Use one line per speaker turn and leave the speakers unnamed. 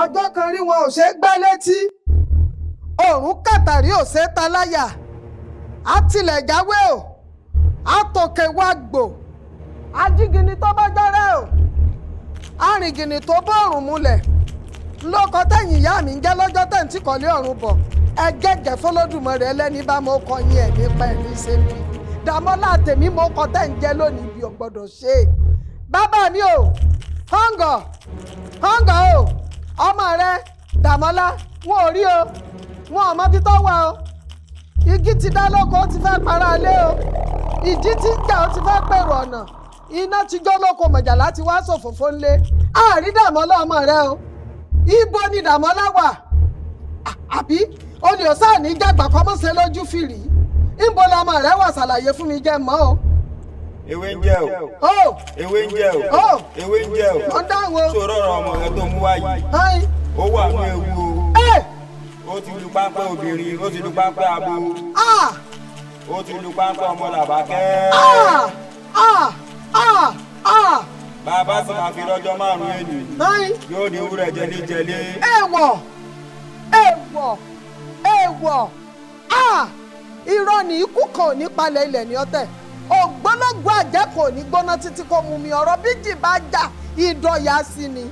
ọjọ́ kan rí wọn ò ṣe é gbá létí òrùn kàtàrí ò ṣe é ta láyà àtìlẹ̀ jáwé o àtòkè wá gbò ajígini tó bá jọ́rẹ́ o arìngìnì tó bọ́ọ̀rùn múlẹ̀ lóko tẹ̀yìn ìyá mi ń jẹ́ lọ́jọ́ tẹ̀ ń tí kọ́lé ọ̀run bọ̀ ẹgẹ́gẹ́ fọlọ́dúnmọ́ rẹ lẹ́ni bá mo kọ yín ẹ̀ nípa ẹ̀ ní sẹ́mi dàmọ́lá tèmi mo kọ tẹ̀ ń jẹ́ lónìí bí o gbọ́dọ̀ ṣe é bàbá mi o hàngọ̀ o ọmọ rẹ dàmọ́lá wọn ò rí o wọn ò mọ bí tó wà o igi ti dá lóko ó ti fẹ́ para lé o ìjì ti ń jà ó ti fẹ́ pèrò ọ̀nà iná ti jó lóko mọ̀jà láti wá ṣòfófó ńlé àárí dàmọ́lá ọmọ rẹ o ibo ni dàmọ́lá wà àbí olè ọ̀sán ní jàgbà kọ́mọ́sẹ̀ lójú fìrí níbo lọmọ rẹ wà ṣàlàyé fún mi jẹ́ mọ́ o.
ewé ń jẹ o ewé ń jẹ o ewé ń jẹ o
wọ́n dáhùn o.
sọ̀rọ̀ ọmọ rẹ tó mú wáyé ó wà ní ewu o ó ti lu pápẹ́ obìnrin ó ti lu pápẹ́ abo ó ti lu pápẹ́ ọmọ làbákẹ́. bàbá sì máa fi lọ́jọ́ márùn-ún ẹni yóò ní ewúrẹ́ jẹlé.
èèwọ̀ irọ́ ní ikú kan ò ní palẹ̀ ilẹ̀ ní ọ̀tẹ̀ ògbólógbò àjẹ́ kò ní gbóná títí kò mú mi ọ̀rọ̀ bíjì bá jà ìdọ̀yà sí ni.